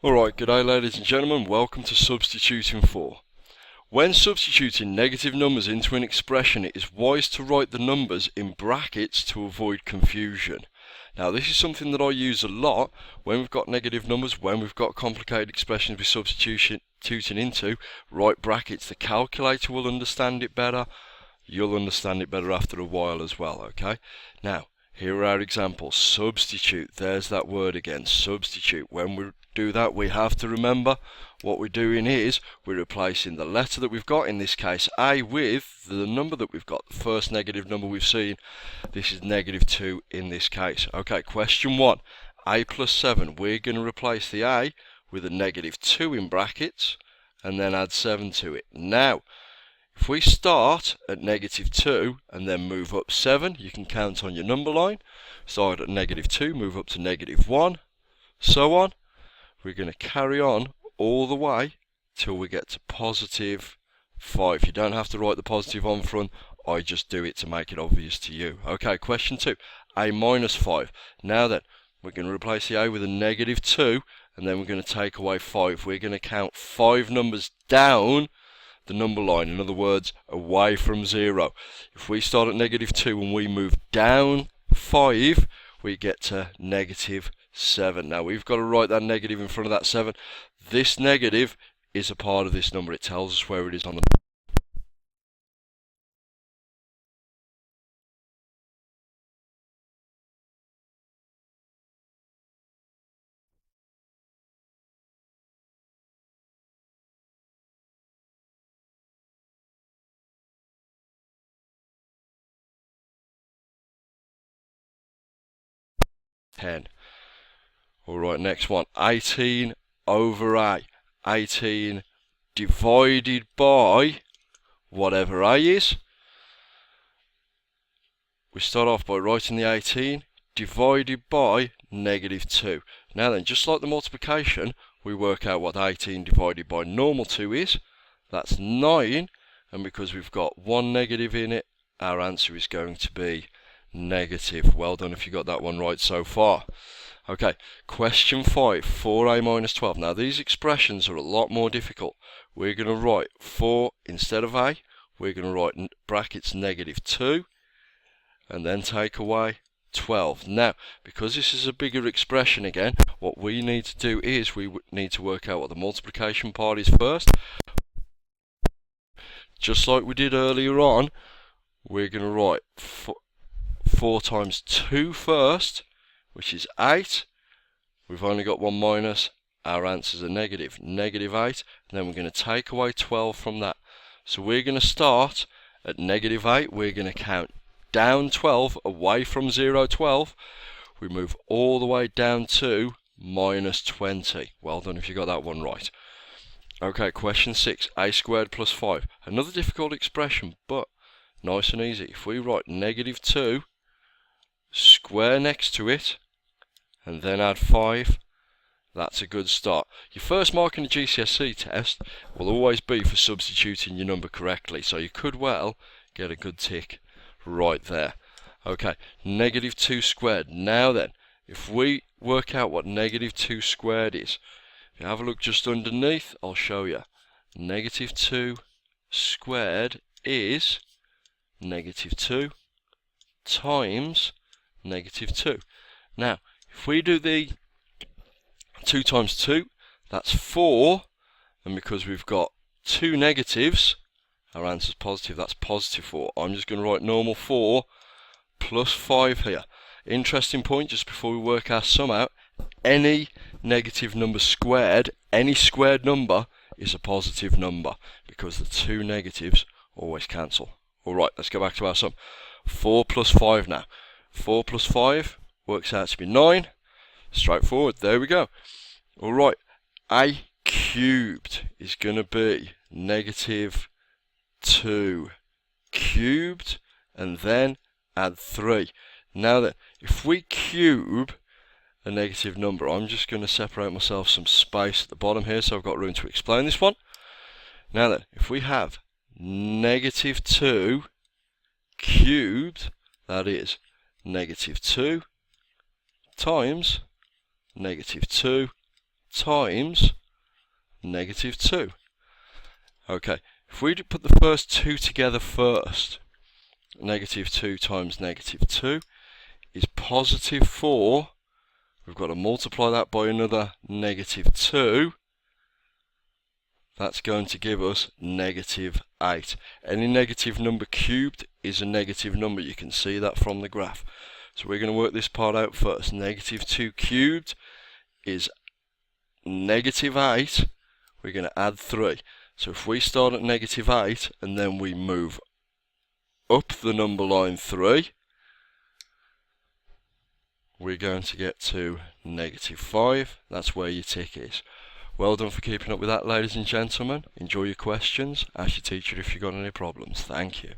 Alright, good day ladies and gentlemen, welcome to Substituting 4. When substituting negative numbers into an expression, it is wise to write the numbers in brackets to avoid confusion. Now this is something that I use a lot when we've got negative numbers, when we've got complicated expressions we're substituting into, write brackets. The calculator will understand it better, you'll understand it better after a while as well, okay? Now, here are our examples. Substitute, there's that word again, substitute. When we do that, we have to remember what we're doing is we're replacing the letter that we've got, in this case A, with the number that we've got, the first negative number we've seen. This is negative 2 in this case. Okay, question 1, A plus 7. We're going to replace the A with a negative 2 in brackets and then add 7 to it. Now, if we start at negative 2 and then move up 7, you can count on your number line. Start at negative 2, move up to negative 1, so on. We're going to carry on all the way till we get to positive 5. You don't have to write the positive on front, I just do it to make it obvious to you. Okay, question 2, A minus 5. Now then, we're going to replace the A with a negative 2 and then we're going to take away 5. We're going to count 5 numbers down the number line, in other words, away from 0. If we start at negative 2 and we move down 5, we get to negative 7. Now we've got to write that negative in front of that 7. This negative is a part of this number. It tells us where it is on the pen. Alright, next one. 18 over A. 18 divided by whatever A is. We start off by writing the 18 divided by negative 2. Now then, just like the multiplication, we work out what 18 divided by normal 2 is. That's 9, and because we've got one negative in it, our answer is going to be negative. Well done if you got that one right so far. Okay, question 5, 4A minus 12. Now these expressions are a lot more difficult. We're going to write 4 instead of A. We're going to write brackets negative 2 and then take away 12. Now, because this is a bigger expression again, what we need to do is we need to work out what the multiplication part is first. Just like we did earlier on, we're going to write 4 times 2 first, which is 8. We've only got one minus, our answers are negative 8, and then we're going to take away 12 from that. So we're going to start at negative 8, we're going to count down 12, away from 0, 12. We move all the way down to minus 20. Well done if you got that one right. Okay, question 6, A squared plus 5. Another difficult expression, but nice and easy. If we write negative 2, square next to it, and then add 5, that's a good start. Your first mark in the GCSE test will always be for substituting your number correctly, so you could well get a good tick right there. Okay, negative 2 squared. Now then, if we work out what negative 2 squared is, if you have a look just underneath, I'll show you. Negative 2 squared is negative 2 times negative 2. Now, if we do the 2 times 2, that's 4, and because we've got 2 negatives, our answer's positive, that's positive 4. I'm just going to write normal 4 plus 5 here. Interesting point, just before we work our sum out, any negative number squared, any squared number is a positive number, because the 2 negatives always cancel. Alright, let's go back to our sum. 4 plus 5 now. 4 plus 5 works out to be 9. Straightforward, there we go. Alright, A cubed is going to be negative 2 cubed, and then add 3. Now then, if we cube a negative number, I'm just going to separate myself some space at the bottom here so I've got room to explain this one. Now then, if we have negative 2 cubed, that is negative 2 times negative 2 times negative 2. Okay, if we put the first two together first, negative 2 times negative 2 is positive 4. We've got to multiply that by another negative 2. That's going to give us negative 8. Any negative number cubed is a negative number. You can see that from the graph. So we're going to work this part out first. Negative 2 cubed is negative 8. We're going to add 3. So if we start at negative 8 and then we move up the number line 3, we're going to get to negative 5. That's where your tick is. Well done for keeping up with that, ladies and gentlemen. Enjoy your questions. Ask your teacher if you've got any problems. Thank you.